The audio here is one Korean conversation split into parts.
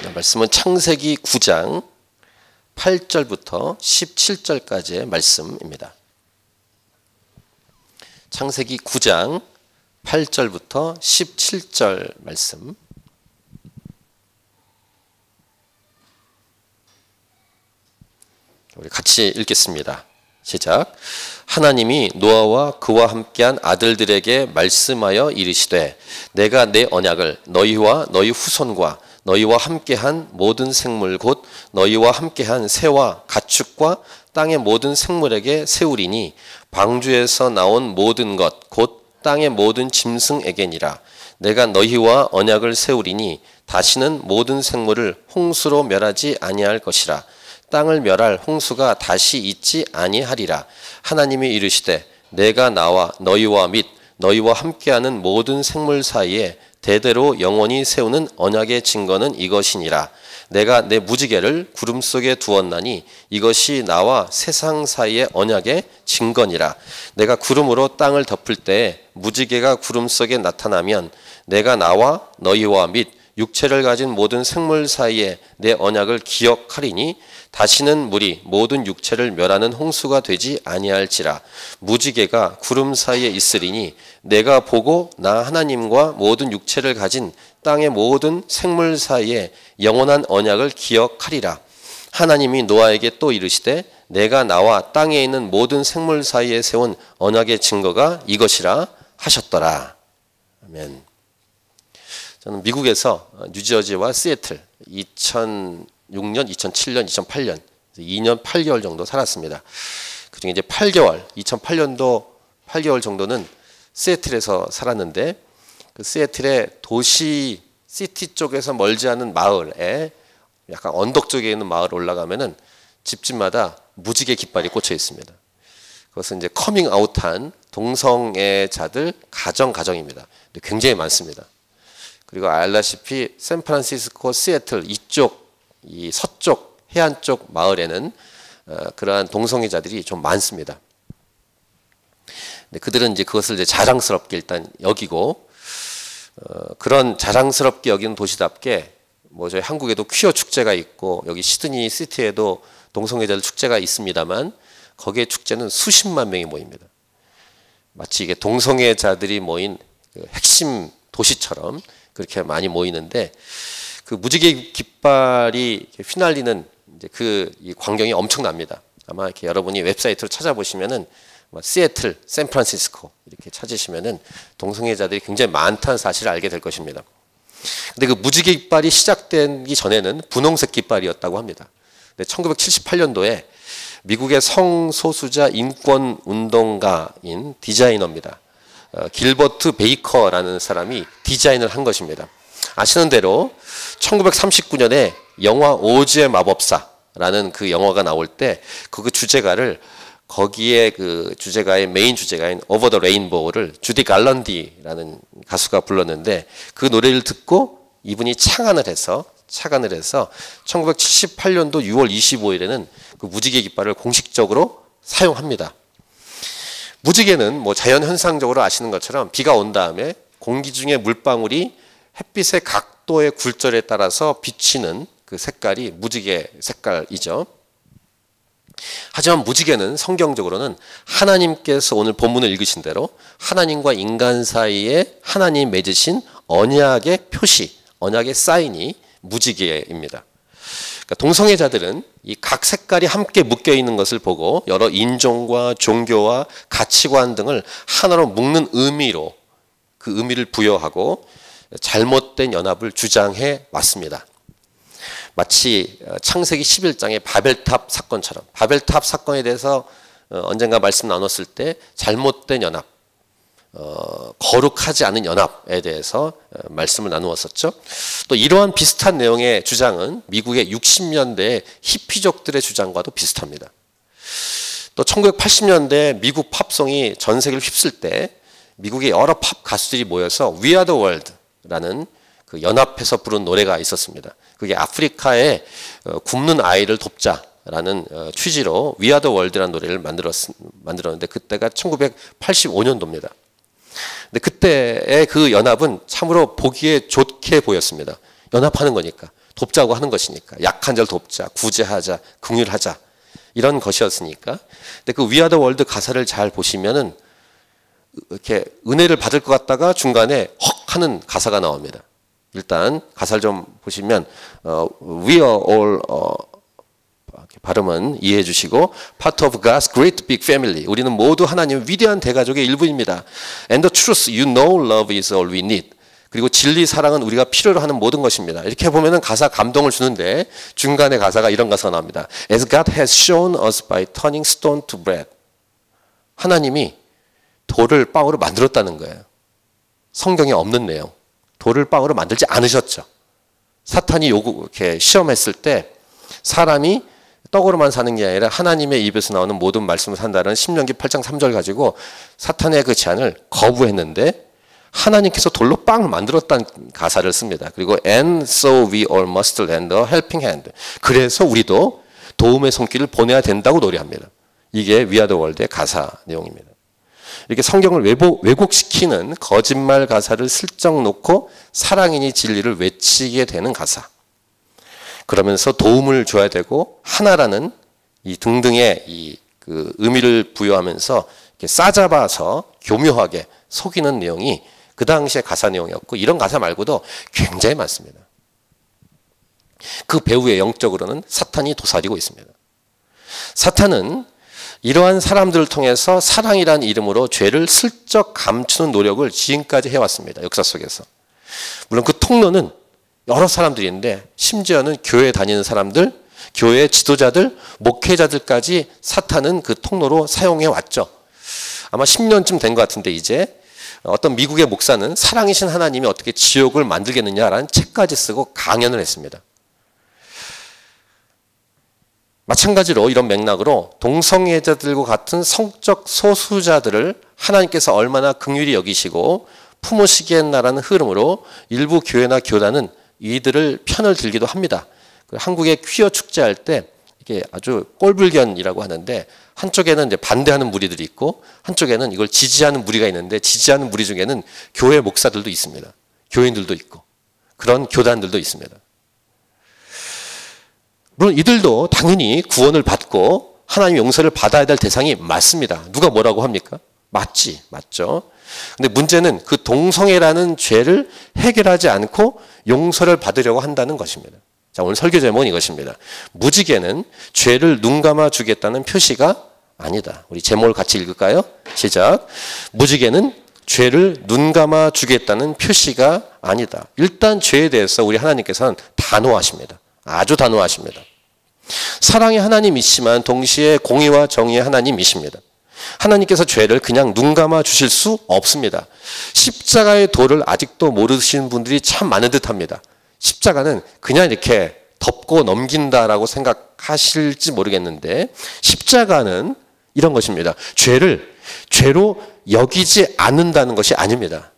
말씀은 창세기 9장 8절부터 17절까지의 말씀입니다. 창세기 9장 8절부터 17절 말씀. 우리 같이 읽겠습니다. 시작. 하나님이 노아와 그와 함께한 아들들에게 말씀하여 이르시되 내가 내 언약을 너희와 너희 후손과 너희와 함께한 모든 생물 곧 너희와 함께한 새와 가축과 땅의 모든 생물에게 세우리니 방주에서 나온 모든 것 곧 땅의 모든 짐승에게니라. 내가 너희와 언약을 세우리니 다시는 모든 생물을 홍수로 멸하지 아니할 것이라. 땅을 멸할 홍수가 다시 있지 아니하리라. 하나님이 이르시되 내가 나와 너희와 및 너희와 함께하는 모든 생물 사이에 대대로 영원히 세우는 언약의 증거는 이것이니라. 내가 내 무지개를 구름 속에 두었나니 이것이 나와 세상 사이의 언약의 증거니라. 내가 구름으로 땅을 덮을 때에 무지개가 구름 속에 나타나면 내가 나와 너희와 및 육체를 가진 모든 생물 사이에 내 언약을 기억하리니 다시는 물이 모든 육체를 멸하는 홍수가 되지 아니할지라. 무지개가 구름 사이에 있으리니 내가 보고 나 하나님과 모든 육체를 가진 땅의 모든 생물 사이에 영원한 언약을 기억하리라. 하나님이 노아에게 또 이르시되 내가 나와 땅에 있는 모든 생물 사이에 세운 언약의 증거가 이것이라 하셨더라. 아멘. 저는 미국에서 뉴저지와 시애틀 2006년, 2007년, 2008년 2년 8개월 정도 살았습니다. 그중에 이제 2008년도 8개월 정도는 시애틀에서 살았는데 그 시애틀의 도시 시티 쪽에서 멀지 않은 마을에 약간 언덕 쪽에 있는 마을 올라가면은 집집마다 무지개 깃발이 꽂혀 있습니다. 그것은 이제 커밍 아웃한 동성애자들 가정입니다. 굉장히 많습니다. 그리고 알다시피 샌프란시스코, 시애틀 이쪽 이 서쪽 해안 쪽 마을에는 그러한 동성애자들이 좀 많습니다. 근데 그들은 이제 그것을 이제 자랑스럽게 일단 여기고 그런 자랑스럽게 여기는 도시답게 뭐 저희 한국에도 퀴어 축제가 있고 여기 시드니 시티에도 동성애자들 축제가 있습니다만 거기에 축제는 수십만 명이 모입니다. 마치 이게 동성애자들이 모인 그 핵심 도시처럼 그렇게 많이 모이는데 그 무지개 깃발이 휘날리는 이제 그 이 광경이 엄청납니다. 아마 이렇게 여러분이 웹사이트로 찾아보시면은 시애틀, 샌프란시스코 이렇게 찾으시면은 동성애자들이 굉장히 많다는 사실을 알게 될 것입니다. 근데 그 무지개 깃발이 시작되기 전에는 분홍색 깃발이었다고 합니다. 근데 1978년도에 미국의 성소수자 인권 운동가인 디자이너입니다. 길버트 베이커라는 사람이 디자인을 한 것입니다. 아시는 대로 1939년에 영화 오즈의 마법사라는 그 영화가 나올 때 그 주제가를 거기에 그 주제가의 메인 주제가인 오버 더 레인보우를 주디 갈런디라는 가수가 불렀는데 그 노래를 듣고 이분이 착안을 해서 1978년도 6월 25일에는 그 무지개 깃발을 공식적으로 사용합니다. 무지개는 뭐 자연 현상적으로 아시는 것처럼 비가 온 다음에 공기 중에 물방울이 햇빛의 각도의 굴절에 따라서 비치는 그 색깔이 무지개 색깔이죠. 하지만 무지개는 성경적으로는 하나님께서 오늘 본문을 읽으신 대로 하나님과 인간 사이에 하나님 맺으신 언약의 표시, 언약의 사인이 무지개입니다. 그러니까 동성애자들은 이 각 색깔이 함께 묶여 있는 것을 보고 여러 인종과 종교와 가치관 등을 하나로 묶는 의미로 그 의미를 부여하고 잘못된 연합을 주장해 왔습니다. 마치 창세기 11장의 바벨탑 사건처럼 바벨탑 사건에 대해서 언젠가 말씀 나눴을 때 잘못된 연합, 거룩하지 않은 연합에 대해서 말씀을 나누었었죠. 또 이러한 비슷한 내용의 주장은 미국의 60년대 히피족들의 주장과도 비슷합니다. 또 1980년대 미국 팝송이 전 세계를 휩쓸 때 미국의 여러 팝 가수들이 모여서 We Are the World라는 그 연합해서 부른 노래가 있었습니다. 그게 아프리카에 굶는 아이를 돕자라는 취지로 We Are the World라는 노래를 만들었는데 그때가 1985년도입니다. 근데 그때의 그 연합은 참으로 보기에 좋게 보였습니다. 연합하는 거니까. 돕자고 하는 것이니까. 약한 자를 돕자, 구제하자, 긍휼하자 이런 것이었으니까. 근데 그 We Are the World 가사를 잘 보시면은 이렇게 은혜를 받을 것 같다가 중간에 헉 하는 가사가 나옵니다. 일단 가사를 좀 보시면 We are all 발음은 이해해 주시고 Part of God's great big family. 우리는 모두 하나님의 위대한 대가족의 일부입니다. And the truth, you know love is all we need. 그리고 진리, 사랑은 우리가 필요로 하는 모든 것입니다. 이렇게 보면은 가사 감동을 주는데 중간에 가사가 이런 가사가 나옵니다. As God has shown us by turning stone to bread. 하나님이 돌을 빵으로 만들었다는 거예요. 성경에 없는 내용. 돌을 빵으로 만들지 않으셨죠. 사탄이 이렇게 시험했을 때 사람이 떡으로만 사는 게 아니라 하나님의 입에서 나오는 모든 말씀을 산다는 신명기 8장 3절 가지고 사탄의 그 제안을 거부했는데 하나님께서 돌로 빵을 만들었다는 가사를 씁니다. 그리고 And so we all must lend a helping hand. 그래서 우리도 도움의 손길을 보내야 된다고 노래합니다. 이게 We Are the World의 가사 내용입니다. 이렇게 성경을 왜곡시키는 거짓말 가사를 슬쩍 놓고 사랑이니 진리를 외치게 되는 가사. 그러면서 도움을 줘야 되고 하나라는 이 등등의 그 의미를 부여하면서 이렇게 싸잡아서 교묘하게 속이는 내용이 그 당시의 가사 내용이었고 이런 가사 말고도 굉장히 많습니다. 그 배후에 영적으로는 사탄이 도사리고 있습니다. 사탄은 이러한 사람들을 통해서 사랑이라는 이름으로 죄를 슬쩍 감추는 노력을 지금까지 해왔습니다. 역사 속에서. 물론 그 통로는 여러 사람들이 있는데 심지어는 교회에 다니는 사람들, 교회 지도자들, 목회자들까지 사탄은 그 통로로 사용해 왔죠. 아마 10년쯤 된 것 같은데 이제 어떤 미국의 목사는 사랑이신 하나님이 어떻게 지옥을 만들겠느냐라는 책까지 쓰고 강연을 했습니다. 마찬가지로 이런 맥락으로 동성애자들과 같은 성적 소수자들을 하나님께서 얼마나 긍휼히 여기시고 품으시겠나라는 흐름으로 일부 교회나 교단은 이들을 편을 들기도 합니다. 한국의 퀴어 축제할 때 이게 아주 꼴불견이라고 하는데 한쪽에는 이제 반대하는 무리들이 있고 한쪽에는 이걸 지지하는 무리가 있는데 지지하는 무리 중에는 교회 목사들도 있습니다. 교인들도 있고 그런 교단들도 있습니다. 물론 이들도 당연히 구원을 받고 하나님 용서를 받아야 될 대상이 맞습니다. 누가 뭐라고 합니까? 맞죠. 근데 문제는 그 동성애라는 죄를 해결하지 않고 용서를 받으려고 한다는 것입니다. 자, 오늘 설교 제목은 이것입니다. 무지개는 죄를 눈감아 주겠다는 표시가 아니다. 우리 제목을 같이 읽을까요? 시작. 무지개는 죄를 눈감아 주겠다는 표시가 아니다. 일단 죄에 대해서 우리 하나님께서는 단호하십니다. 아주 단호하십니다. 사랑의 하나님이시지만 동시에 공의와 정의의 하나님이십니다. 하나님께서 죄를 그냥 눈감아 주실 수 없습니다. 십자가의 도를 아직도 모르시는 분들이 참 많은 듯합니다. 십자가는 그냥 이렇게 덮고 넘긴다라고 생각하실지 모르겠는데 십자가는 이런 것입니다. 죄를 죄로 여기지 않는다는 것이 아닙니다.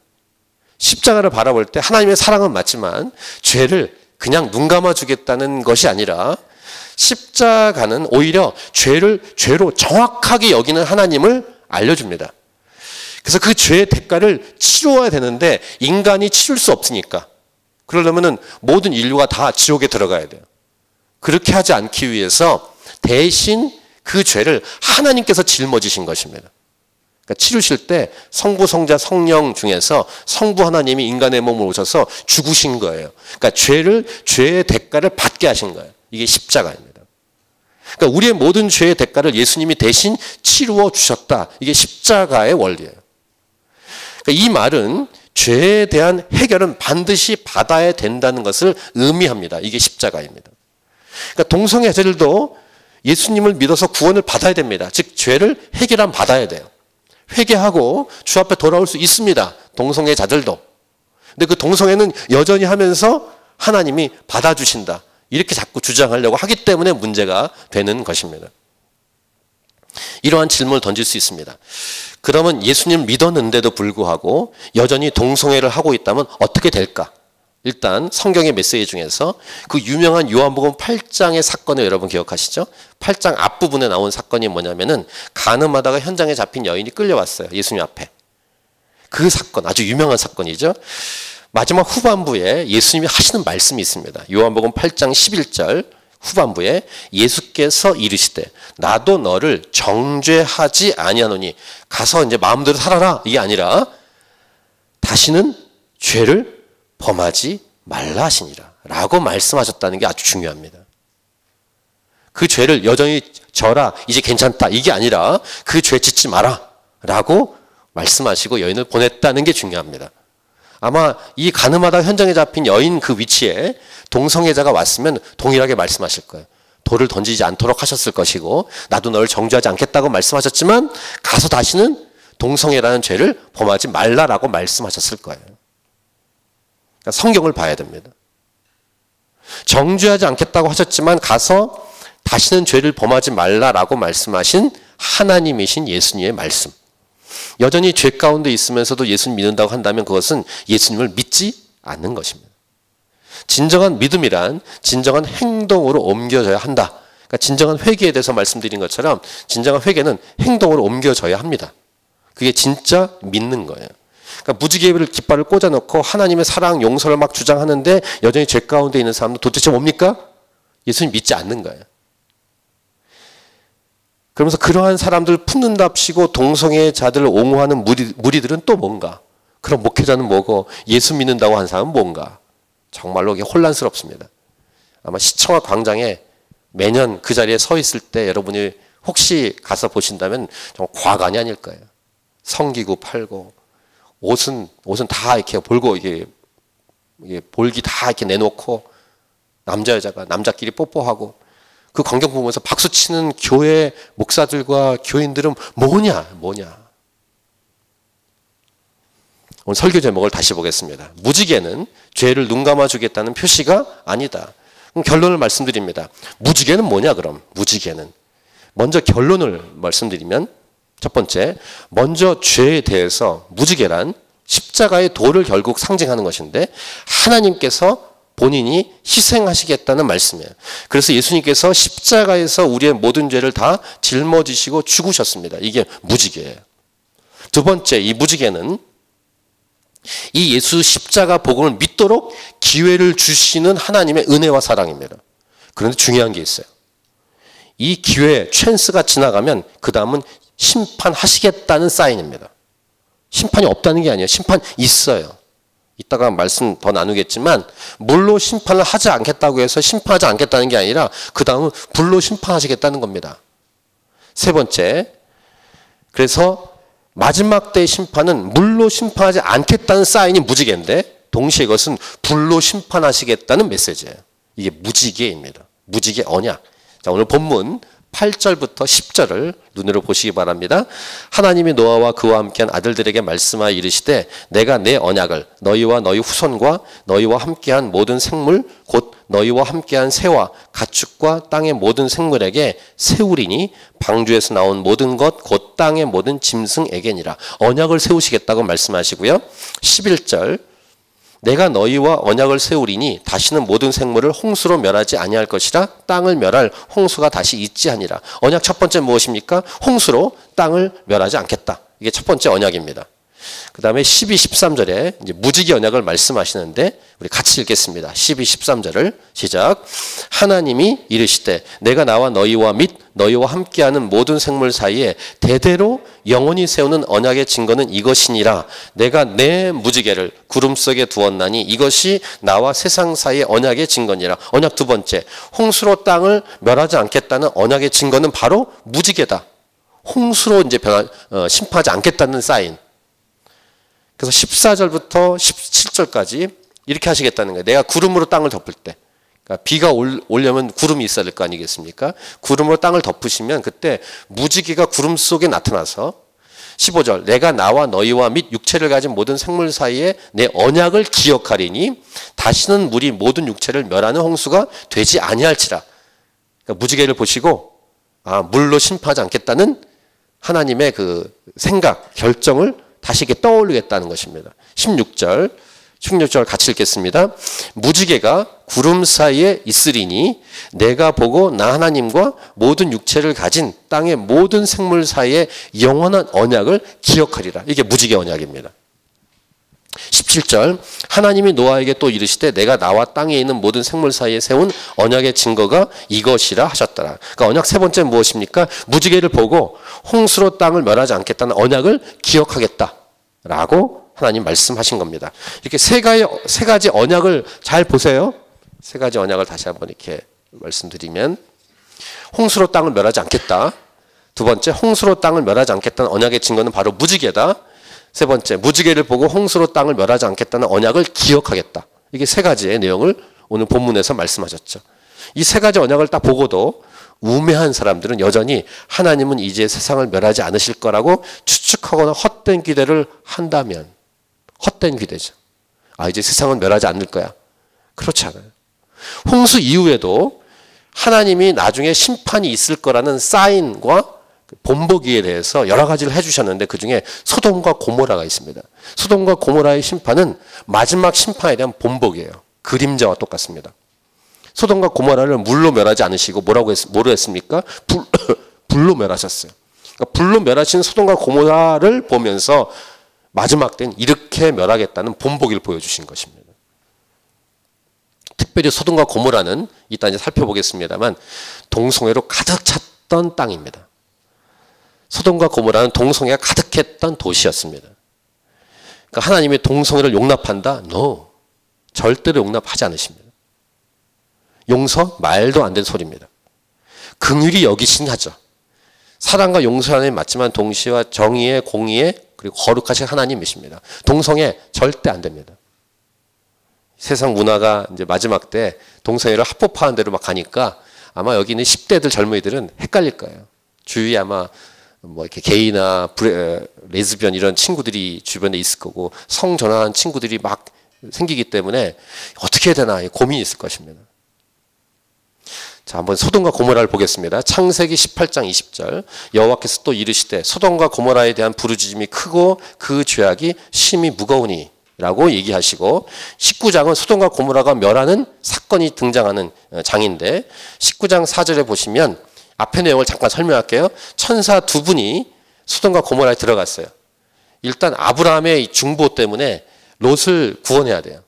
십자가를 바라볼 때 하나님의 사랑은 맞지만 죄를 그냥 눈감아 주겠다는 것이 아니라 십자가는 오히려 죄를 죄로 정확하게 여기는 하나님을 알려줍니다. 그래서 그 죄의 대가를 치러야 되는데 인간이 치를 수 없으니까 그러려면은 모든 인류가 다 지옥에 들어가야 돼요. 그렇게 하지 않기 위해서 대신 그 죄를 하나님께서 짊어지신 것입니다. 그러니까 치르실 때 성부, 성자, 성령 중에서 성부 하나님이 인간의 몸을 오셔서 죽으신 거예요. 그러니까 죄의 대가를 받게 하신 거예요. 이게 십자가입니다. 그러니까 우리의 모든 죄의 대가를 예수님이 대신 치루어 주셨다. 이게 십자가의 원리예요. 그러니까 이 말은 죄에 대한 해결은 반드시 받아야 된다는 것을 의미합니다. 이게 십자가입니다. 그러니까 동성애자들도 예수님을 믿어서 구원을 받아야 됩니다. 즉 죄를 해결함 받아야 돼요. 회개하고 주 앞에 돌아올 수 있습니다. 동성애자들도. 근데 그 동성애는 여전히 하면서 하나님이 받아주신다. 이렇게 자꾸 주장하려고 하기 때문에 문제가 되는 것입니다. 이러한 질문을 던질 수 있습니다. 그러면 예수님을 믿었는데도 불구하고 여전히 동성애를 하고 있다면 어떻게 될까? 일단 성경의 메시지 중에서 그 유명한 요한복음 8장의 사건을 여러분 기억하시죠? 8장 앞부분에 나온 사건이 뭐냐면은 간음하다가 현장에 잡힌 여인이 끌려왔어요. 예수님 앞에. 그 사건 아주 유명한 사건이죠. 마지막 후반부에 예수님이 하시는 말씀이 있습니다. 요한복음 8장 11절 후반부에 예수께서 이르시되 나도 너를 정죄하지 아니하노니 가서 이제 마음대로 살아라 이게 아니라 다시는 죄를 범하지 말라 하시니라 라고 말씀하셨다는 게 아주 중요합니다. 그 죄를 여전히 져라 이제 괜찮다 이게 아니라 그 죄 짓지 마라 라고 말씀하시고 여인을 보냈다는 게 중요합니다. 아마 이 가늠하다 현장에 잡힌 여인 그 위치에 동성애자가 왔으면 동일하게 말씀하실 거예요. 돌을 던지지 않도록 하셨을 것이고 나도 너를 정죄하지 않겠다고 말씀하셨지만 가서 다시는 동성애라는 죄를 범하지 말라라고 말씀하셨을 거예요. 그러니까 성경을 봐야 됩니다. 정죄하지 않겠다고 하셨지만 가서 다시는 죄를 범하지 말라라고 말씀하신 하나님이신 예수님의 말씀. 여전히 죄 가운데 있으면서도 예수님 믿는다고 한다면 그것은 예수님을 믿지 않는 것입니다. 진정한 믿음이란 진정한 행동으로 옮겨져야 한다. 그러니까 진정한 회개에 대해서 말씀드린 것처럼 진정한 회개는 행동으로 옮겨져야 합니다. 그게 진짜 믿는 거예요. 그러니까 무지개를 깃발을 꽂아놓고 하나님의 사랑, 용서를 막 주장하는데 여전히 죄 가운데 있는 사람은 도대체 뭡니까? 예수님 믿지 않는 거예요. 그러면서 그러한 사람들 푸는답시고 동성애자들을 옹호하는 무리들은 또 뭔가? 그럼 목회자는 뭐고 예수 믿는다고 한 사람은 뭔가? 정말로 이게 혼란스럽습니다. 아마 시청학 광장에 매년 그 자리에 서 있을 때 여러분이 혹시 가서 보신다면 정말 과관이 아닐 거예요. 성기구 팔고 옷은 다 이렇게 볼고 이게 볼기 다 이렇게 내놓고 남자 여자가 남자끼리 뽀뽀하고 그 광경 보면서 박수치는 교회 목사들과 교인들은 뭐냐. 오늘 설교 제목을 다시 보겠습니다. 무지개는 죄를 눈감아주겠다는 표시가 아니다. 그럼 결론을 말씀드립니다. 무지개는 뭐냐 그럼? 무지개는. 먼저 결론을 말씀드리면 첫 번째, 먼저 죄에 대해서 무지개란 십자가의 도를 결국 상징하는 것인데 하나님께서 본인이 희생하시겠다는 말씀이에요. 그래서 예수님께서 십자가에서 우리의 모든 죄를 다 짊어지시고 죽으셨습니다. 이게 무지개예요. 두 번째, 이 무지개는 이 예수 십자가 복음을 믿도록 기회를 주시는 하나님의 은혜와 사랑입니다. 그런데 중요한 게 있어요. 이 기회, 찬스가 지나가면 그 다음은 심판하시겠다는 사인입니다. 심판이 없다는 게 아니에요. 심판 있어요. 이따가 말씀 더 나누겠지만 물로 심판을 하지 않겠다고 해서 심판하지 않겠다는 게 아니라 그 다음은 불로 심판하시겠다는 겁니다. 세 번째, 그래서 마지막 때의 심판은 물로 심판하지 않겠다는 사인이 무지개인데 동시에 이것은 불로 심판하시겠다는 메시지예요. 이게 무지개입니다. 무지개 언약. 자, 오늘 본문 8절부터 10절을 눈으로 보시기 바랍니다. 하나님이 노아와 그와 함께한 아들들에게 말씀하여 이르시되 내가 내 언약을 너희와 너희 후손과 너희와 함께한 모든 생물 곧 너희와 함께한 새와 가축과 땅의 모든 생물에게 세우리니 방주에서 나온 모든 것 곧 땅의 모든 짐승에게니라. 언약을 세우시겠다고 말씀하시고요. 11절 내가 너희와 언약을 세우리니 다시는 모든 생물을 홍수로 멸하지 아니할 것이라. 땅을 멸할 홍수가 다시 있지 하니라. 언약 첫 번째 무엇입니까? 홍수로 땅을 멸하지 않겠다. 이게 첫 번째 언약입니다. 그 다음에 12, 13절에 이제 무지개 언약을 말씀하시는데 우리 같이 읽겠습니다. 12, 13절을 시작. 하나님이 이르시되 내가 나와 너희와 및 너희와 함께하는 모든 생물 사이에 대대로 영원히 세우는 언약의 증거는 이것이니라. 내가 내 무지개를 구름 속에 두었나니 이것이 나와 세상 사이의 언약의 증거니라. 언약 두 번째, 홍수로 땅을 멸하지 않겠다는 언약의 증거는 바로 무지개다. 홍수로 이제 심판하지 않겠다는 사인. 그래서 14절부터 17절까지 이렇게 하시겠다는 거예요. 내가 구름으로 땅을 덮을 때. 그러니까 비가 오려면 구름이 있어야 될 거 아니겠습니까? 구름으로 땅을 덮으시면 그때 무지개가 구름 속에 나타나서 15절 내가 나와 너희와 및 육체를 가진 모든 생물 사이에 내 언약을 기억하리니 다시는 물이 모든 육체를 멸하는 홍수가 되지 아니할지라. 그러니까 무지개를 보시고 물로 심판하지 않겠다는 하나님의 그 생각, 결정을 다시 이렇게 떠올리겠다는 것입니다. 16절 같이 읽겠습니다. 무지개가 구름 사이에 있으리니 내가 보고 나 하나님과 모든 육체를 가진 땅의 모든 생물 사이에 영원한 언약을 기억하리라. 이게 무지개 언약입니다. 17절 하나님이 노아에게 또 이르시되 내가 나와 땅에 있는 모든 생물 사이에 세운 언약의 증거가 이것이라 하셨더라. 그러니까 언약 세 번째는 무엇입니까? 무지개를 보고 홍수로 땅을 멸하지 않겠다는 언약을 기억하겠다라고 하나님 말씀하신 겁니다. 이렇게 세 가지 언약을 잘 보세요. 세 가지 언약을 다시 한번 이렇게 말씀드리면 홍수로 땅을 멸하지 않겠다. 두 번째, 홍수로 땅을 멸하지 않겠다는 언약의 증거는 바로 무지개다. 세 번째, 무지개를 보고 홍수로 땅을 멸하지 않겠다는 언약을 기억하겠다. 이게 세 가지의 내용을 오늘 본문에서 말씀하셨죠. 이 세 가지 언약을 딱 보고도 우매한 사람들은 여전히 하나님은 이제 세상을 멸하지 않으실 거라고 추측하거나 헛된 기대를 한다면 헛된 기대죠. 아, 이제 세상은 멸하지 않을 거야. 그렇지 않아요. 홍수 이후에도 하나님이 나중에 심판이 있을 거라는 사인과 본보기에 대해서 여러 가지를 해주셨는데 그중에 소돔과 고모라가 있습니다. 소돔과 고모라의 심판은 마지막 심판에 대한 본보기예요. 그림자와 똑같습니다. 소돔과 고모라를 물로 멸하지 않으시고 뭐로 했습니까? 불로 멸하셨어요. 그러니까 불로 멸하신 소돔과 고모라를 보면서 마지막 때는 이렇게 멸하겠다는 본보기를 보여주신 것입니다. 특별히 소돔과 고모라는 이따 이제 살펴보겠습니다만 동성애로 가득 찼던 땅입니다. 소돔과 고모라는 동성애가 가득했던 도시였습니다. 그러니까 하나님이 동성애를 용납한다? No. 절대로 용납하지 않으십니다. 용서? 말도 안 되는 소리입니다. 긍휼히 여기신 하죠. 사랑과 용서 하나님 맞지만 동시와 정의의 공의의 그리고 거룩하신 하나님이십니다. 동성애 절대 안 됩니다. 세상 문화가 이제 마지막 때 동성애를 합법화하는 대로 막 가니까 아마 여기 있는 10대들 젊은이들은 헷갈릴 거예요. 주위에 아마 뭐 이렇게 게이나 레즈비언 이런 친구들이 주변에 있을 거고 성 전환한 친구들이 막 생기기 때문에 어떻게 해야 되나 고민이 있을 것입니다. 자, 한번 소돔과 고모라를 보겠습니다. 창세기 18장 20절 여호와께서 또 이르시되 소돔과 고모라에 대한 부르짖음이 크고 그 죄악이 심히 무거우니 라고 얘기하시고 19장은 소돔과 고모라가 멸하는 사건이 등장하는 장인데 19장 4절에 보시면 앞의 내용을 잠깐 설명할게요. 천사 두 분이 소돔과 고모라에 들어갔어요. 일단 아브라함의 중보 때문에 롯을 구원해야 돼요.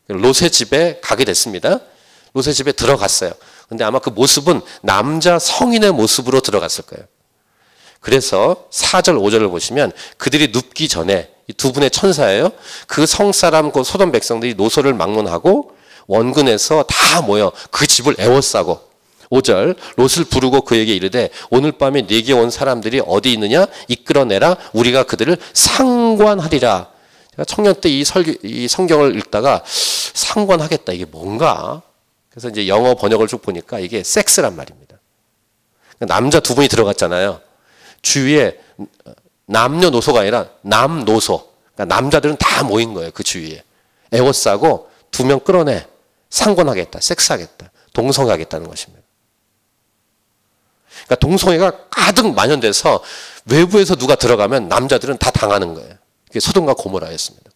롯의 집에 가게 됐습니다. 롯의 집에 들어갔어요. 근데 아마 그 모습은 남자 성인의 모습으로 들어갔을 거예요. 그래서 4절 5절을 보시면 그들이 눕기 전에 이 두 분의 천사예요. 그 성사람 그 소돔 백성들이 노소를 막론하고 원근에서 다 모여 그 집을 애워싸고 5절 롯을 부르고 그에게 이르되 오늘 밤에 네게 온 사람들이 어디 있느냐 이끌어내라 우리가 그들을 상관하리라. 제가 청년 때 이 성경을 읽다가 상관하겠다 이게 뭔가 그래서 이제 영어 번역을 쭉 보니까 이게 섹스란 말입니다. 남자 두 분이 들어갔잖아요. 주위에 남녀노소가 아니라 남노소. 그러니까 남자들은 다 모인 거예요. 그 주위에. 애워싸고 두 명 끌어내. 상관하겠다. 섹스하겠다. 동성하겠다는 것입니다. 그러니까 동성애가 가득 만연돼서 외부에서 누가 들어가면 남자들은 다 당하는 거예요. 그게 소돔과 고모라였습니다.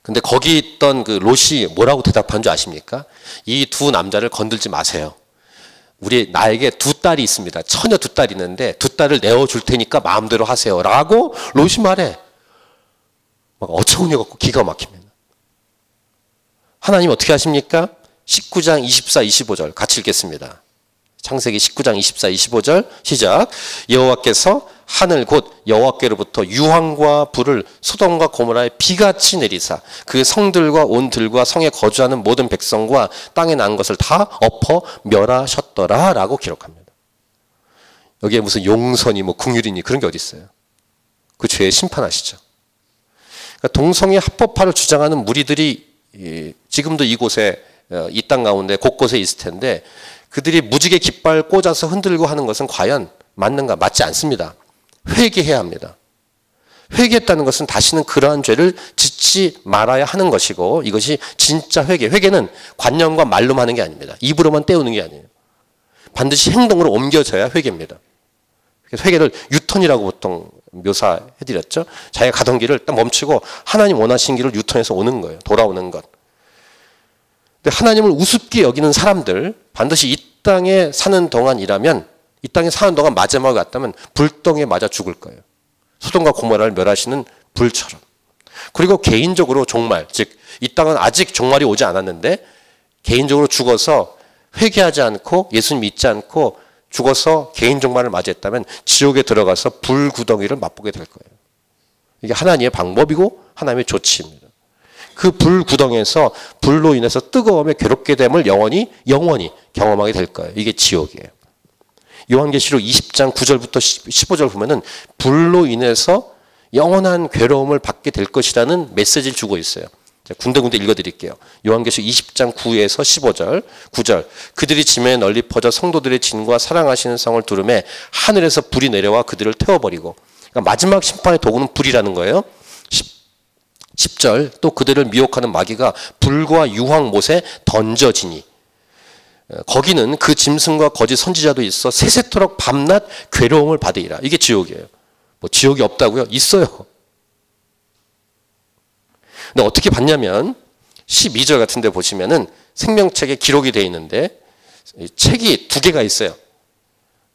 근데 거기 있던 그 롯이 뭐라고 대답한 줄 아십니까? 이 두 남자를 건들지 마세요. 나에게 두 딸이 있습니다. 처녀 두 딸이 있는데 두 딸을 내어줄 테니까 마음대로 하세요. 라고 롯이 말해. 막 어처구니 없고 기가 막힙니다. 하나님 어떻게 하십니까? 19장 24, 25절 같이 읽겠습니다. 창세기 19장 24, 25절 시작. 여호와께서 하늘 곧 여호와께로부터 유황과 불을 소돔과 고모라에 비같이 내리사 그 성들과 온 들과 성에 거주하는 모든 백성과 땅에 난 것을 다 엎어 멸하셨더라 라고 기록합니다. 여기에 무슨 용서니 뭐 긍휼이니 그런 게 어디 있어요. 그 죄에 심판하시죠. 그러니까 동성애 합법화를 주장하는 무리들이 지금도 이곳에 이 땅 가운데 곳곳에 있을 텐데 그들이 무지개 깃발 꽂아서 흔들고 하는 것은 과연 맞는가? 맞지 않습니다. 회개해야 합니다. 회개했다는 것은 다시는 그러한 죄를 짓지 말아야 하는 것이고 이것이 진짜 회개. 회개는 관념과 말로만 하는 게 아닙니다. 입으로만 때우는 게 아니에요. 반드시 행동으로 옮겨져야 회개입니다. 그래서 회개를 유턴이라고 보통 묘사해드렸죠. 자기가 가던 길을 딱 멈추고 하나님 원하신 길을 유턴해서 오는 거예요. 돌아오는 것. 근데 하나님을 우습게 여기는 사람들 반드시 이 땅에 사는 동안이라면 이 땅에 사는 동안 마지막에 갔다면 불덩이에 맞아 죽을 거예요. 소돔과 고모라를 멸하시는 불처럼. 그리고 개인적으로 종말, 즉 이 땅은 아직 종말이 오지 않았는데 개인적으로 죽어서 회개하지 않고 예수님 믿지 않고 죽어서 개인 종말을 맞이했다면 지옥에 들어가서 불구덩이를 맛보게 될 거예요. 이게 하나님의 방법이고 하나님의 조치입니다. 그 불구덩이에서 불로 인해서 뜨거움에 괴롭게 됨을 영원히 경험하게 될 거예요. 이게 지옥이에요. 요한계시록 20장 9절부터 15절 보면은 불로 인해서 영원한 괴로움을 받게 될 것이라는 메시지를 주고 있어요. 군데군데 읽어드릴게요. 요한계시록 20장 9에서 15절, 9절. 그들이 지면에 널리 퍼져 성도들의 진과 사랑하시는 성을 두름에 하늘에서 불이 내려와 그들을 태워버리고. 그러니까 마지막 심판의 도구는 불이라는 거예요. 10절. 또 그들을 미혹하는 마귀가 불과 유황못에 던져지니. 거기는 그 짐승과 거짓 선지자도 있어 세세토록 밤낮 괴로움을 받으리라. 이게 지옥이에요. 뭐 지옥이 없다고요? 있어요. 근데 어떻게 봤냐면 12절 같은 데 보시면은 생명책에 기록이 되어 있는데 책이 두 개가 있어요.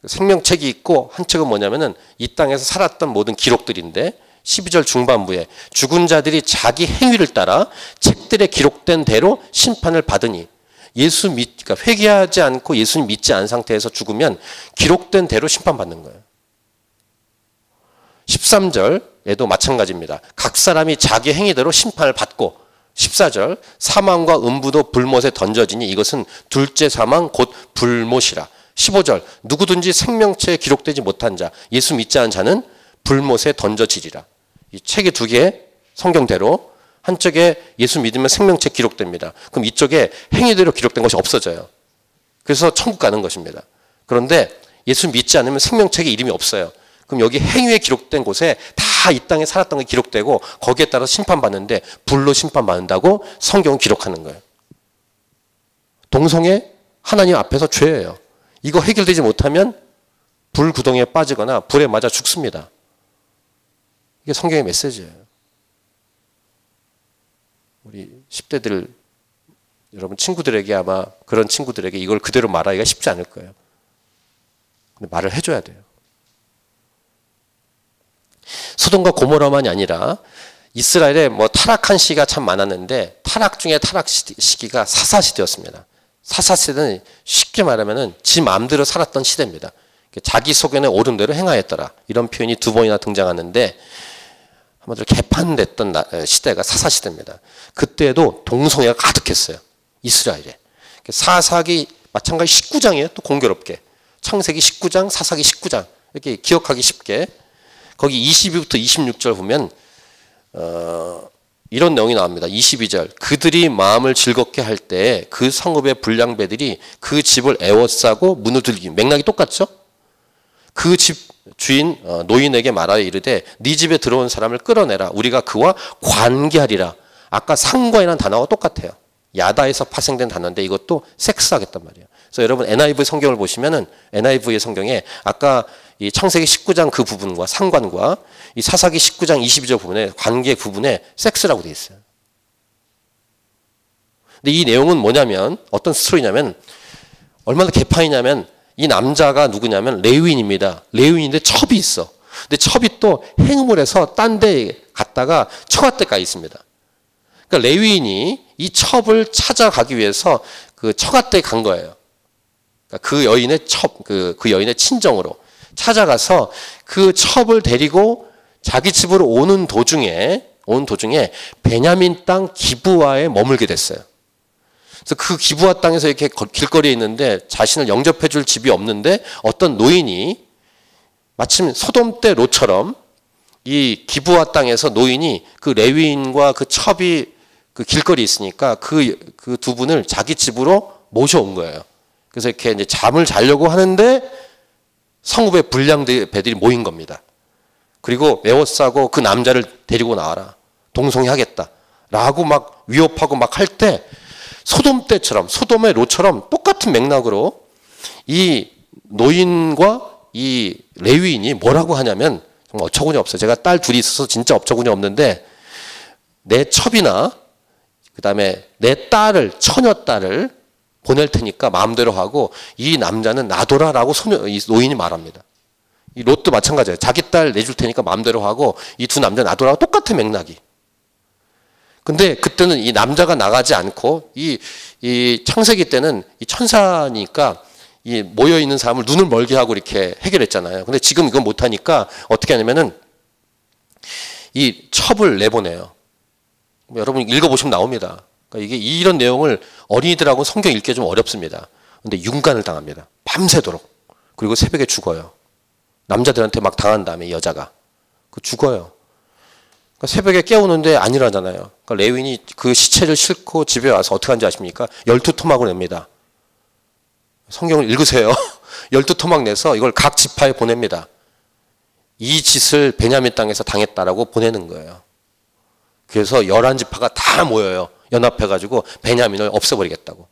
생명책이 있고 한 책은 뭐냐면은 이 땅에서 살았던 모든 기록들인데 12절 중반부에 죽은 자들이 자기 행위를 따라 책들에 기록된 대로 심판을 받으니 그러니까 회개하지 않고 예수님 믿지 않은 상태에서 죽으면 기록된 대로 심판받는 거예요. 13절에도 마찬가지입니다. 각 사람이 자기 행위대로 심판을 받고 14절 사망과 음부도 불못에 던져지니 이것은 둘째 사망 곧 불못이라. 15절 누구든지 생명체에 기록되지 못한 자 예수 믿지 않은 자는 불못에 던져지리라. 이 책이 두 개 성경대로 한쪽에 예수 믿으면 생명체 기록됩니다. 그럼 이쪽에 행위대로 기록된 것이 없어져요. 그래서 천국 가는 것입니다. 그런데 예수 믿지 않으면 생명책에 이름이 없어요. 그럼 여기 행위에 기록된 곳에 다 이 땅에 살았던 게 기록되고 거기에 따라 심판받는데 불로 심판받는다고 성경은 기록하는 거예요. 동성애 하나님 앞에서 죄예요. 이거 해결되지 못하면 불구덩이에 빠지거나 불에 맞아 죽습니다. 이게 성경의 메시지예요. 우리 10대들 여러분 친구들에게 아마 그런 친구들에게 이걸 그대로 말하기가 쉽지 않을 거예요. 근데 말을 해줘야 돼요. 소돔과 고모라만이 아니라 이스라엘에 뭐 타락한 시기가 참 많았는데 타락 중에 타락 시기가 사사시대였습니다. 사사시대는 쉽게 말하면은 지 마음대로 살았던 시대입니다. 자기 소견에 옳은 대로 행하였더라. 이런 표현이 두 번이나 등장하는데 한마디로 개판됐던 시대가 사사시대입니다. 그때도 동성애가 가득했어요. 이스라엘에. 사사기 마찬가지 19장이에요. 또 공교롭게. 창세기 19장, 사사기 19장. 이렇게 기억하기 쉽게. 거기 22부터 26절 보면 이런 내용이 나옵니다. 22절. 그들이 마음을 즐겁게 할 때 그 성읍의 불량배들이 그 집을 애워싸고 문을 들기. 맥락이 똑같죠? 그 집 주인 노인에게 말하여 이르되 네 집에 들어온 사람을 끌어내라. 우리가 그와 관계하리라. 아까 상관이라는 단어와 똑같아요. 야다에서 파생된 단어인데 이것도 섹스하겠단 말이에요. 그래서 여러분 NIV 성경을 보시면은 NIV의 성경에 아까 이 창세기 19장 그 부분과 상관과 이 사사기 19장 22절 부분에 관계 부분에 섹스라고 되어 있어요. 근데 이 내용은 뭐냐면 어떤 스토리냐면 얼마나 개판이냐면 이 남자가 누구냐면 레위인입니다. 레위인인데 첩이 있어. 근데 첩이 또 행음을 해서 딴 데 갔다가 처갓댁가 있습니다. 그러니까 레위인이 이 첩을 찾아가기 위해서 그 처갓댁에 간 거예요. 그러니까 그 여인의 그 여인의 친정으로 찾아가서 그 첩을 데리고 자기 집으로 오는 도중에 베냐민 땅 기브아에 머물게 됐어요. 그래서 그 기브아 땅에서 이렇게 길거리에 있는데 자신을 영접해 줄 집이 없는데 어떤 노인이 마침 소돔 때 롯처럼 이 기브아 땅에서 노인이 그 레위인과 그 첩이 그 길거리에 있으니까 그 두 분을 자기 집으로 모셔온 거예요. 그래서 이렇게 이제 잠을 자려고 하는데 성읍의 불량배들이 모인 겁니다. 그리고 에워싸고 그 남자를 데리고 나와라. 동성애 하겠다. 라고 막 위협하고 막 할 때 소돔 때처럼 소돔의 롯처럼 똑같은 맥락으로 이 노인과 이 레위인이 뭐라고 하냐면 정말 어처구니 없어요. 제가 딸 둘이 있어서 진짜 어처구니 없는데 내 첩이나 그다음에 내 딸을 처녀딸을 보낼 테니까 마음대로 하고 이 남자는 놔둬라라고 이 노인이 말합니다. 이 롯도 마찬가지예요. 자기 딸 내줄 테니까 마음대로 하고 이 두 남자 놔둬라고 똑같은 맥락이. 근데 그때는 이 남자가 나가지 않고 이 창세기 때는 이 천사니까 이 모여 있는 사람을 눈을 멀게 하고 이렇게 해결했잖아요. 근데 지금 이건 못 하니까 어떻게 하냐면은 이 첩을 내보내요. 여러분 읽어보시면 나옵니다. 그러니까 이게 이런 내용을 어린이들하고 성경 읽기 좀 어렵습니다. 근데 윤간을 당합니다. 밤새도록. 그리고 새벽에 죽어요. 남자들한테 막 당한 다음에 이 여자가 죽어요. 그러니까 새벽에 깨우는데 안 일어나잖아요. 그러니까 레윈이 그 시체를 싣고 집에 와서 어떻게 하는지 아십니까? 12토막을 냅니다. 성경을 읽으세요. 12토막 내서 이걸 각 지파에 보냅니다. 이 짓을 베냐민 땅에서 당했다라고 보내는 거예요. 그래서 11지파가 다 모여요. 연합해가지고 베냐민을 없애버리겠다고.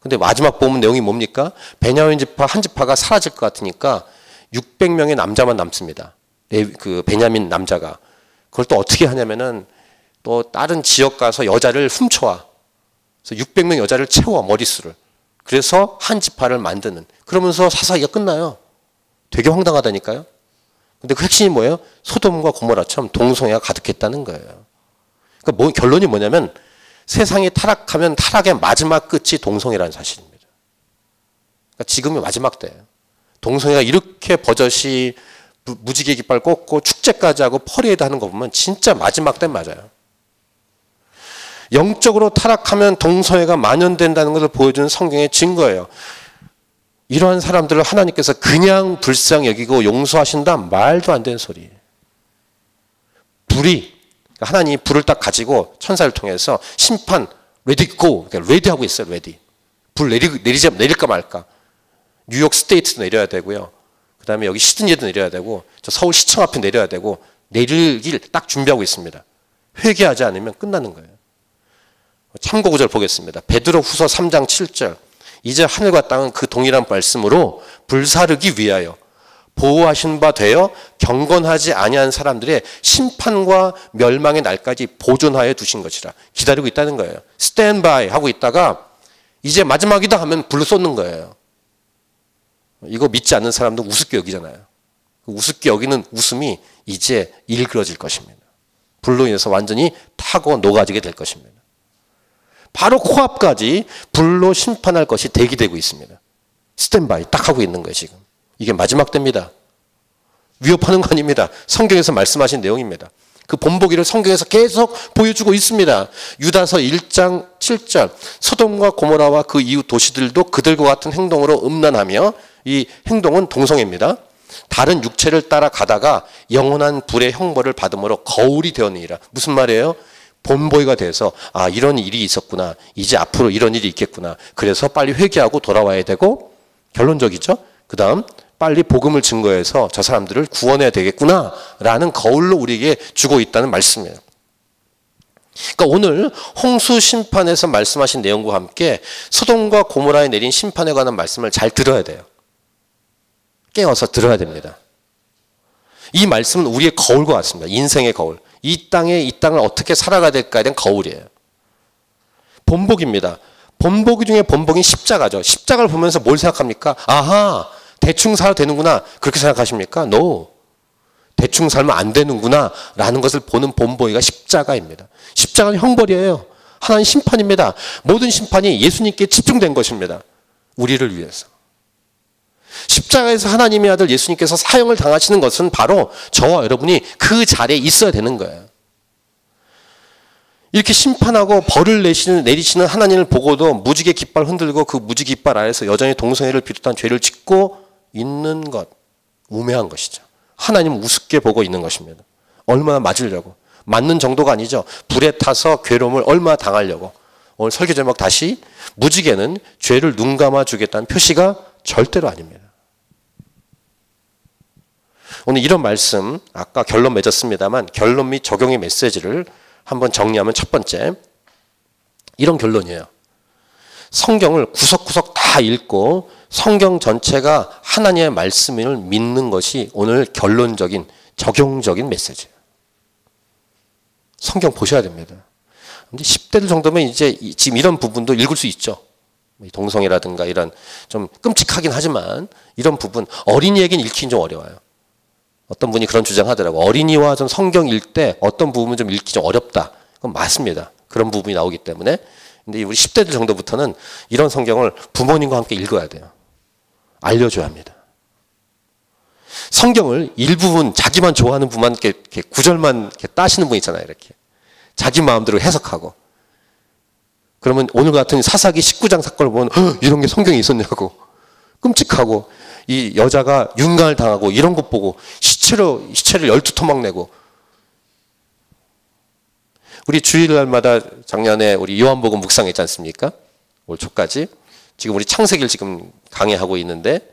근데 마지막 보면 내용이 뭡니까? 베냐민 지파 한 지파가 사라질 것 같으니까 600명의 남자만 남습니다. 그 베냐민 남자가. 그걸 또 어떻게 하냐면은 또 다른 지역 가서 여자를 훔쳐와. 그래서 600명 여자를 채워, 머릿수를. 그래서 한 지파를 만드는. 그러면서 사사기가 끝나요. 되게 황당하다니까요. 근데 그 핵심이 뭐예요? 소돔과 고모라처럼 동성애가 가득했다는 거예요. 그러니까 결론이 뭐냐면 세상이 타락하면 타락의 마지막 끝이 동성애라는 사실입니다. 그러니까 지금이 마지막 때예요. 동성애가 이렇게 버젓이 무지개 깃발 꽂고 축제까지 하고 퍼레이드 하는 거 보면 진짜 마지막 때 맞아요. 영적으로 타락하면 동성애가 만연된다는 것을 보여주는 성경의 증거예요. 이러한 사람들을 하나님께서 그냥 불쌍히 여기고 용서하신다? 말도 안 되는 소리예요. 불이, 하나님이 불을 딱 가지고 천사를 통해서 심판, 레디 고, 레디하고 있어요, 레디. 불 내릴까 말까. 뉴욕 스테이트도 내려야 되고요. 그 다음에 여기 시드니에도 내려야 되고, 저 서울 시청 앞에 내려야 되고, 내리길 딱 준비하고 있습니다. 회개하지 않으면 끝나는 거예요. 참고 구절 보겠습니다. 베드로 후서 3장 7절. 이제 하늘과 땅은 그 동일한 말씀으로 불사르기 위하여 보호하신 바 되어 경건하지 아니한 사람들의 심판과 멸망의 날까지 보존하여 두신 것이라. 기다리고 있다는 거예요. 스탠바이 하고 있다가 이제 마지막이다 하면 불로 쏟는 거예요. 이거 믿지 않는 사람도 우습게 여기잖아요. 우습게 여기는 웃음이 이제 일그러질 것입니다. 불로 인해서 완전히 타고 녹아지게 될 것입니다. 바로 코앞까지 불로 심판할 것이 대기되고 있습니다. 스탠바이 딱 하고 있는 거예요, 지금. 이게 마지막 때입니다. 위협하는 거 아닙니다. 성경에서 말씀하신 내용입니다. 그 본보기를 성경에서 계속 보여주고 있습니다. 유다서 1장 7절. 소돔과 고모라와 그 이웃 도시들도 그들과 같은 행동으로 음란하며, 이 행동은 동성애입니다. 다른 육체를 따라 가다가 영원한 불의 형벌을 받음으로 거울이 되었느니라. 무슨 말이에요? 본보기가 돼서 아, 이런 일이 있었구나. 이제 앞으로 이런 일이 있겠구나. 그래서 빨리 회개하고 돌아와야 되고, 결론적이죠. 그 다음 빨리 복음을 증거해서 저 사람들을 구원해야 되겠구나 라는 거울로 우리에게 주고 있다는 말씀이에요. 그러니까 오늘 홍수 심판에서 말씀하신 내용과 함께 소돔과 고모라에 내린 심판에 관한 말씀을 잘 들어야 돼요. 깨어서 들어야 됩니다. 이 말씀은 우리의 거울과 같습니다. 인생의 거울. 이 땅을 어떻게 살아가야 될까에 대한 거울이에요. 본보기입니다. 본보기 중에 본보기는 십자가죠. 십자가를 보면서 뭘 생각합니까? 아하, 대충 살아도 되는구나. 그렇게 생각하십니까? No. 대충 살면 안 되는구나 라는 것을 보는 본보기가 십자가입니다. 십자가는 형벌이에요. 하나님 심판입니다. 모든 심판이 예수님께 집중된 것입니다. 우리를 위해서. 십자가에서 하나님의 아들 예수님께서 사형을 당하시는 것은 바로 저와 여러분이 그 자리에 있어야 되는 거예요. 이렇게 심판하고 벌을 내리시는 하나님을 보고도 무지개 깃발 흔들고 그 무지개 깃발 아래서 여전히 동성애를 비롯한 죄를 짓고 있는 것, 우매한 것이죠. 하나님은 우습게 보고 있는 것입니다. 얼마나 맞으려고. 맞는 정도가 아니죠. 불에 타서 괴로움을 얼마나 당하려고. 오늘 설교 제목 다시, 무지개는 죄를 눈 감아 주겠다는 표시가 절대로 아닙니다. 오늘 이런 말씀, 아까 결론 맺었습니다만 결론 및 적용의 메시지를 한번 정리하면 첫 번째, 이런 결론이에요. 성경을 구석구석 다 읽고 성경 전체가 하나님의 말씀을 믿는 것이 오늘 결론적인, 적용적인 메시지예요. 성경 보셔야 됩니다. 근데 10대들 정도면 이제 지금 이런 부분도 읽을 수 있죠. 동성애라든가 이런 좀 끔찍하긴 하지만 이런 부분, 어린이에게는 읽기는 좀 어려워요. 어떤 분이 그런 주장하더라고. 어린이와 좀 성경 읽을 때 어떤 부분은 좀 읽기 좀 어렵다. 그건 맞습니다. 그런 부분이 나오기 때문에. 근데 우리 10대들 정도부터는 이런 성경을 부모님과 함께 읽어야 돼요. 알려줘야 합니다. 성경을 일부분 자기만 좋아하는 분만 이렇게 구절만 이렇게 따시는 분 있잖아요. 이렇게 자기 마음대로 해석하고. 그러면 오늘 같은 사사기 19장 사건을 보면 이런 게 성경에 있었냐고 끔찍하고, 이 여자가 윤곽을 당하고 이런 것 보고 시체를 12토막 내고. 우리 주일날마다 작년에 우리 요한복음 묵상했지 않습니까? 올 초까지. 지금 우리 창세기를 지금 강의하고 있는데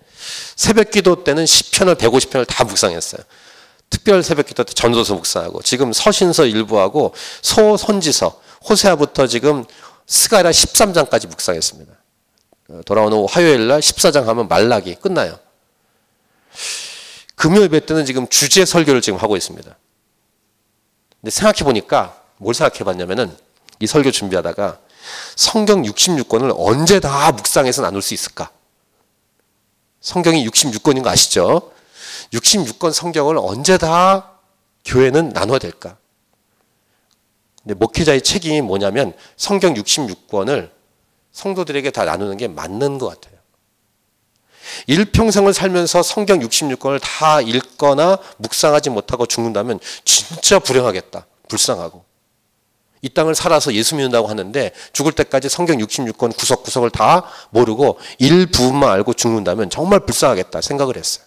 새벽 기도 때는 시편을 150편을 다 묵상했어요. 특별 새벽 기도 때 전도서 묵상하고, 지금 서신서 일부하고 소선지서 호세아부터 지금 스가랴 13장까지 묵상했습니다. 돌아오는 화요일 날 14장 하면 말라기 끝나요. 금요 예배 때는 지금 주제 설교를 지금 하고 있습니다. 근데 생각해 보니까 뭘 생각해 봤냐면은, 이 설교 준비하다가 성경 66권을 언제 다 묵상해서 나눌 수 있을까? 성경이 66권인 거 아시죠? 66권 성경을 언제 다 교회는 나눠야 될까? 근데 목회자의 책임이 뭐냐면 성경 66권을 성도들에게 다 나누는 게 맞는 것 같아요. 일평생을 살면서 성경 66권을 다 읽거나 묵상하지 못하고 죽는다면 진짜 불행하겠다. 불쌍하고. 이 땅을 살아서 예수 믿는다고 하는데 죽을 때까지 성경 66권 구석구석을 다 모르고 일부분만 알고 죽는다면 정말 불쌍하겠다 생각을 했어요.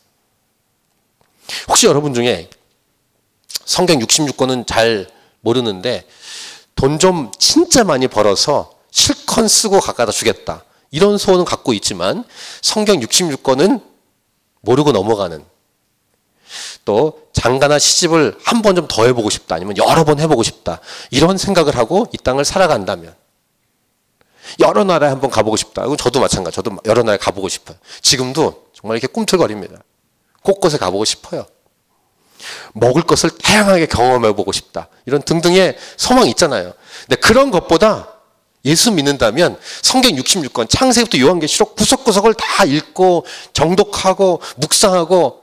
혹시 여러분 중에 성경 66권은 잘 모르는데 돈 좀 진짜 많이 벌어서 실컷 쓰고 가까다 주겠다, 이런 소원은 갖고 있지만 성경 66권은 모르고 넘어가는, 또 장가나 시집을 한 번 좀 더 해보고 싶다, 아니면 여러 번 해보고 싶다, 이런 생각을 하고 이 땅을 살아간다면, 여러 나라에 한번 가보고 싶다. 이건 저도 마찬가지. 저도 여러 나라에 가보고 싶어요. 지금도 정말 이렇게 꿈틀거립니다. 곳곳에 가보고 싶어요. 먹을 것을 다양하게 경험해보고 싶다, 이런 등등의 소망이 있잖아요. 근데 그런 것보다 예수 믿는다면 성경 66권 창세기부터 요한계시록 구석구석을 다 읽고 정독하고 묵상하고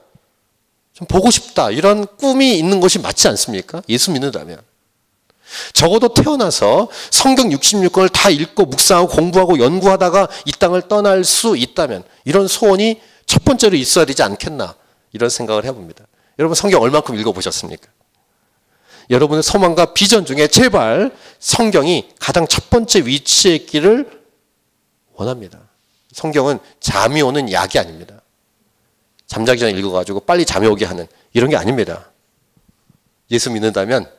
좀 보고 싶다, 이런 꿈이 있는 것이 맞지 않습니까? 예수 믿는다면. 적어도 태어나서 성경 66권을 다 읽고 묵상하고 공부하고 연구하다가 이 땅을 떠날 수 있다면 이런 소원이 첫 번째로 있어야 되지 않겠나, 이런 생각을 해봅니다. 여러분 성경 얼만큼 읽어보셨습니까? 여러분의 소망과 비전 중에 제발 성경이 가장 첫 번째 위치에 있기를 원합니다. 성경은 잠이 오는 약이 아닙니다. 잠자기 전에 읽어가지고 빨리 잠이 오게 하는 이런 게 아닙니다. 예수 믿는다면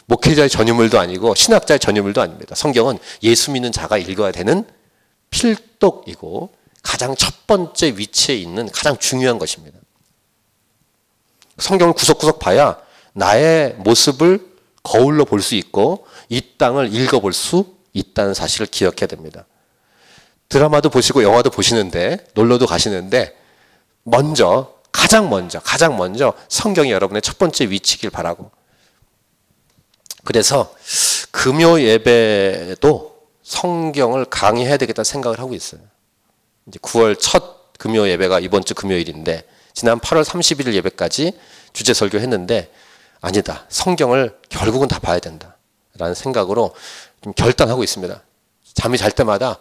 목회자의 전유물도 아니고 신학자의 전유물도 아닙니다. 성경은 예수 믿는 자가 읽어야 되는 필독이고 가장 첫 번째 위치에 있는 가장 중요한 것입니다. 성경을 구석구석 봐야 나의 모습을 거울로 볼 수 있고 이 땅을 읽어볼 수 있다는 사실을 기억해야 됩니다. 드라마도 보시고 영화도 보시는데 놀러도 가시는데 가장 먼저 성경이 여러분의 첫 번째 위치길 바라고, 그래서 금요 예배도 성경을 강의해야 되겠다 생각을 하고 있어요. 이제 9월 첫 금요 예배가 이번 주 금요일인데 지난 8월 31일 예배까지 주제 설교했는데 아니다, 성경을 결국은 다 봐야 된다라는 생각으로 좀 결단하고 있습니다. 잠이 잘 때마다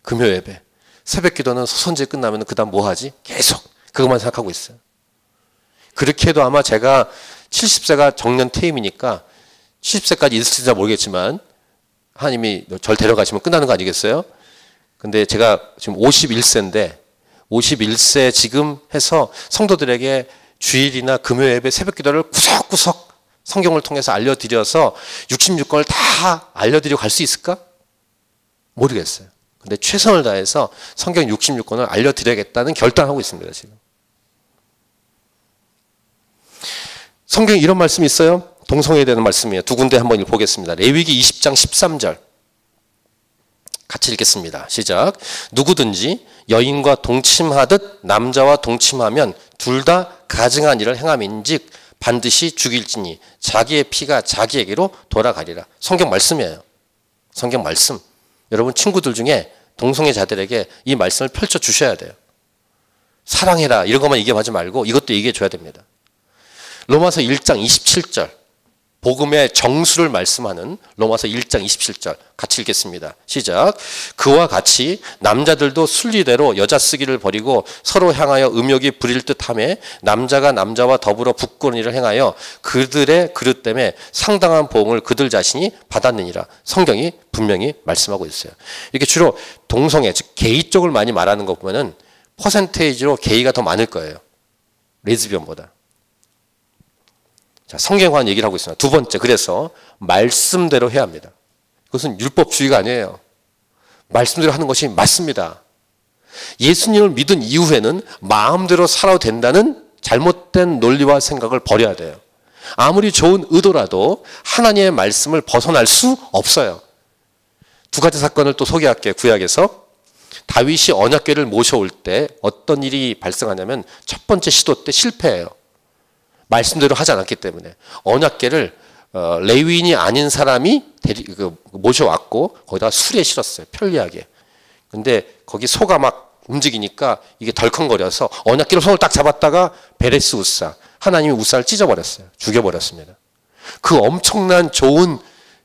금요 예배, 새벽 기도는 소선지 끝나면 그 다음 뭐 하지? 계속 그것만 생각하고 있어요. 그렇게 해도 아마 제가 70세가 정년 퇴임이니까 70세까지 있을지 모르겠지만 하나님이 절 데려가시면 끝나는 거 아니겠어요? 근데 제가 지금 51세인데 51세 지금 해서 성도들에게 주일이나 금요 예배 새벽 기도를 구석구석 성경을 통해서 알려드려서 66권을 다 알려드리고 갈 수 있을까? 모르겠어요. 근데 최선을 다해서 성경 66권을 알려드려야겠다는 결단하고 있습니다. 지금. 성경에 이런 말씀이 있어요. 동성애에 대한 말씀이에요. 두 군데 한번 보겠습니다. 레위기 20장 13절. 같이 읽겠습니다. 시작. 누구든지 여인과 동침하듯 남자와 동침하면 둘 다 가증한 일을 행함인즉 반드시 죽일지니 자기의 피가 자기에게로 돌아가리라. 성경 말씀이에요. 성경 말씀. 여러분 친구들 중에 동성애자들에게 이 말씀을 펼쳐 주셔야 돼요. 사랑해라 이런 것만 얘기하지 말고 이것도 얘기해 줘야 됩니다. 로마서 1장 27절 복음의 정수를 말씀하는 로마서 1장 27절 같이 읽겠습니다. 시작. 그와 같이 남자들도 순리대로 여자 쓰기를 버리고 서로 향하여 음욕이 부릴 듯하며 남자가 남자와 더불어 부끄러운 일을 행하여 그들의 그릇됨에 상당한 보응을 그들 자신이 받았느니라. 성경이 분명히 말씀하고 있어요. 이렇게 주로 동성애, 즉 게이 쪽을 많이 말하는 거 보면은 퍼센테이지로 게이가 더 많을 거예요. 레즈비언보다. 자, 성경에 관한 얘기를 하고 있습니다. 두 번째, 그래서 말씀대로 해야 합니다. 그것은 율법주의가 아니에요. 말씀대로 하는 것이 맞습니다. 예수님을 믿은 이후에는 마음대로 살아도 된다는 잘못된 논리와 생각을 버려야 돼요. 아무리 좋은 의도라도 하나님의 말씀을 벗어날 수 없어요. 두 가지 사건을 또 소개할게요. 구약에서 다윗이 언약궤를 모셔올 때 어떤 일이 발생하냐면 첫 번째 시도 때 실패해요. 말씀대로 하지 않았기 때문에 언약궤를 레위인이 아닌 사람이 모셔왔고 거기다가 수레에 실었어요. 편리하게. 근데 거기 소가 막 움직이니까 이게 덜컹거려서 언약궤로 손을 딱 잡았다가 베레스 우사, 하나님이 우사를 찢어버렸어요. 죽여버렸습니다. 그 엄청난 좋은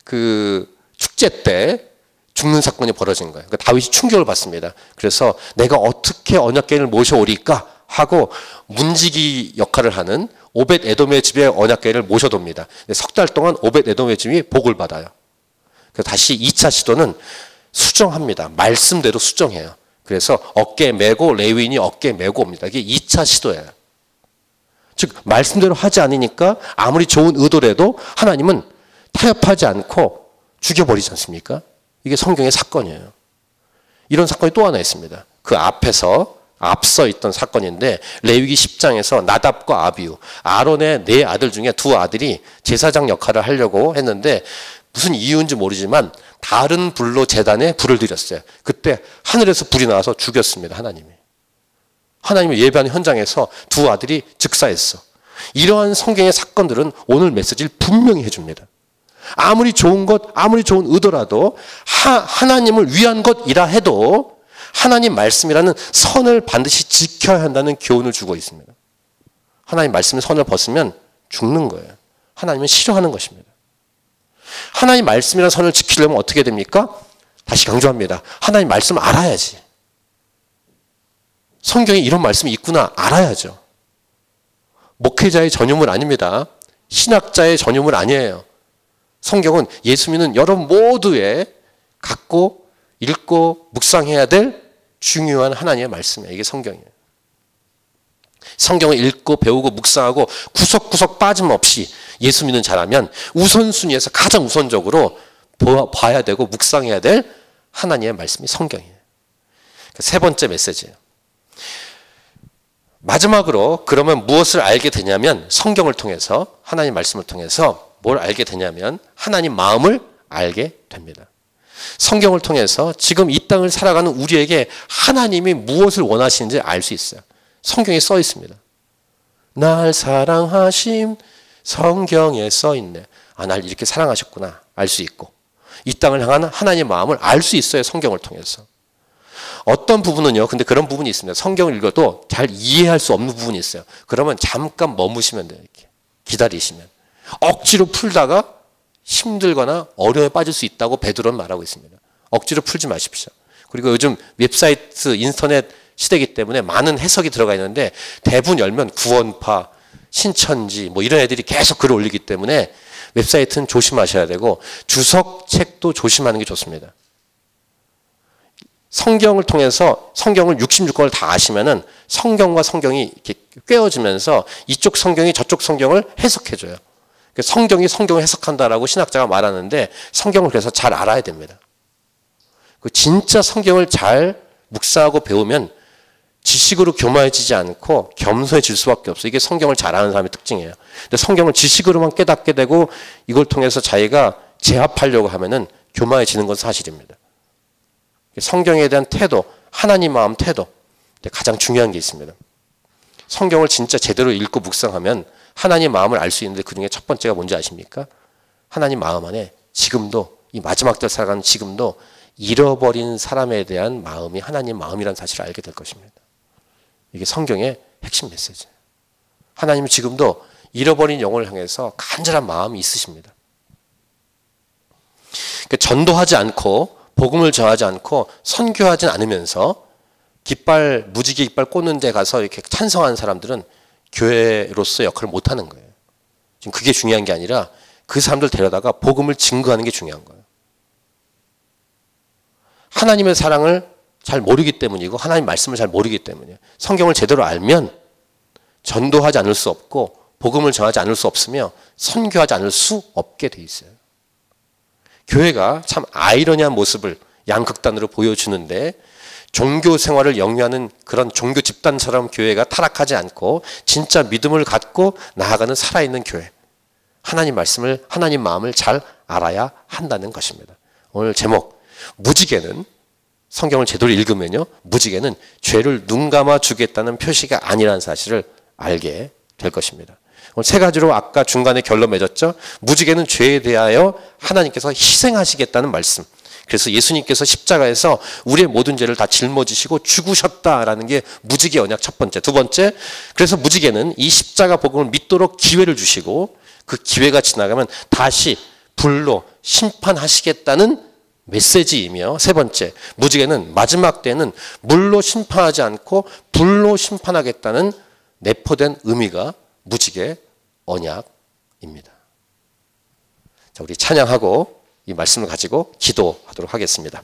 그 축제 때 죽는 사건이 벌어진 거예요. 그러니까 다윗이 충격을 받습니다. 그래서 내가 어떻게 언약궤를 모셔오리까 하고 문지기 역할을 하는 오벳 에돔의 집에 언약궤를 모셔둡니다. 석 달 동안 오벳 에돔의 집이 복을 받아요. 그래서 다시 2차 시도는 수정합니다. 말씀대로 수정해요. 그래서 어깨에 메고 레위인이 어깨에 메고 옵니다. 이게 2차 시도예요. 즉 말씀대로 하지 않으니까 아무리 좋은 의도라도 하나님은 타협하지 않고 죽여버리지 않습니까? 이게 성경의 사건이에요. 이런 사건이 또 하나 있습니다. 그 앞서 있던 사건인데 레위기 10장에서 나답과 아비후, 아론의 네 아들 중에 두 아들이 제사장 역할을 하려고 했는데 무슨 이유인지 모르지만 다른 불로 제단에 불을 들였어요. 그때 하늘에서 불이 나와서 죽였습니다. 하나님을 예배하는 현장에서 두 아들이 즉사했어. 이러한 성경의 사건들은 오늘 메시지를 분명히 해줍니다. 아무리 좋은 것, 아무리 좋은 의도라도 하나님을 위한 것이라 해도 하나님 말씀이라는 선을 반드시 지켜야 한다는 교훈을 주고 있습니다. 하나님 말씀의 선을 벗으면 죽는 거예요. 하나님은 싫어하는 것입니다. 하나님 말씀이라는 선을 지키려면 어떻게 됩니까? 다시 강조합니다. 하나님 말씀을 알아야지. 성경에 이런 말씀이 있구나 알아야죠. 목회자의 전유물 아닙니다. 신학자의 전유물 아니에요. 성경은 예수 믿는 여러분 모두의 갖고 읽고 묵상해야 될 중요한 하나님의 말씀이에요. 이게 성경이에요. 성경을 읽고 배우고 묵상하고 구석구석 빠짐없이 예수 믿는 자라면 우선순위에서 가장 우선적으로 봐야 되고 묵상해야 될 하나님의 말씀이 성경이에요. 세 번째 메시지예요. 마지막으로 그러면 무엇을 알게 되냐면 성경을 통해서 하나님 말씀을 통해서 뭘 알게 되냐면 하나님 마음을 알게 됩니다. 성경을 통해서 지금 이 땅을 살아가는 우리에게 하나님이 무엇을 원하시는지 알 수 있어요. 성경에 써 있습니다. 날 사랑하심 성경에 써 있네. 아, 날 이렇게 사랑하셨구나 알 수 있고 이 땅을 향한 하나님의 마음을 알 수 있어요. 성경을 통해서. 어떤 부분은요. 근데 그런 부분이 있습니다. 성경을 읽어도 잘 이해할 수 없는 부분이 있어요. 그러면 잠깐 머무시면 돼요. 이렇게 기다리시면. 억지로 풀다가 힘들거나 어려움에 빠질 수 있다고 베드로는 말하고 있습니다. 억지로 풀지 마십시오. 그리고 요즘 웹사이트, 인터넷 시대이기 때문에 많은 해석이 들어가 있는데 대부분 열면 구원파, 신천지 뭐 이런 애들이 계속 글을 올리기 때문에 웹사이트는 조심하셔야 되고 주석책도 조심하는 게 좋습니다. 성경을 통해서 성경을 66권을 다 아시면은 성경과 성경이 이렇게 꿰어지면서 이쪽 성경이 저쪽 성경을 해석해줘요. 성경이 성경을 해석한다라고 신학자가 말하는데 성경을 그래서 잘 알아야 됩니다. 진짜 성경을 잘 묵상하고 배우면 지식으로 교만해지지 않고 겸손해질 수밖에 없어요. 이게 성경을 잘 아는 사람의 특징이에요. 근데 성경을 지식으로만 깨닫게 되고 이걸 통해서 자기가 제압하려고 하면은 교만해지는 건 사실입니다. 성경에 대한 태도, 하나님 마음 태도 가장 중요한 게 있습니다. 성경을 진짜 제대로 읽고 묵상하면 하나님 마음을 알 수 있는데 그중에 첫 번째가 뭔지 아십니까? 하나님 마음 안에 지금도 이 마지막 때 살아가는 지금도 잃어버린 사람에 대한 마음이 하나님 마음이라는 사실을 알게 될 것입니다. 이게 성경의 핵심 메시지예요. 하나님은 지금도 잃어버린 영혼을 향해서 간절한 마음이 있으십니다. 그러니까 전도하지 않고 복음을 전하지 않고 선교하지 않으면서 무지개 깃발 꽂는 데 가서 이렇게 찬성하는 사람들은 교회로서 역할을 못하는 거예요. 지금 그게 중요한 게 아니라 그 사람들 데려다가 복음을 증거하는 게 중요한 거예요. 하나님의 사랑을 잘 모르기 때문이고 하나님 말씀을 잘 모르기 때문이에요. 성경을 제대로 알면 전도하지 않을 수 없고 복음을 전하지 않을 수 없으며 선교하지 않을 수 없게 돼 있어요. 교회가 참 아이러니한 모습을 양극단으로 보여주는데 종교 생활을 영위하는 그런 종교 집단처럼 교회가 타락하지 않고 진짜 믿음을 갖고 나아가는 살아있는 교회. 하나님 말씀을, 하나님 마음을 잘 알아야 한다는 것입니다. 오늘 제목, 무지개는 성경을 제대로 읽으면요. 무지개는 죄를 눈감아 주겠다는 표시가 아니라는 사실을 알게 될 것입니다. 오늘 세 가지로 아까 중간에 결론 맺었죠. 무지개는 죄에 대하여 하나님께서 희생하시겠다는 말씀. 그래서 예수님께서 십자가에서 우리의 모든 죄를 다 짊어지시고 죽으셨다라는 게 무지개 언약 첫 번째. 두 번째, 그래서 무지개는 이 십자가 복음을 믿도록 기회를 주시고 그 기회가 지나가면 다시 불로 심판하시겠다는 메시지이며, 세 번째, 무지개는 마지막 때는 물로 심판하지 않고 불로 심판하겠다는 내포된 의미가 무지개 언약입니다. 자, 우리 찬양하고 이 말씀을 가지고 기도하도록 하겠습니다.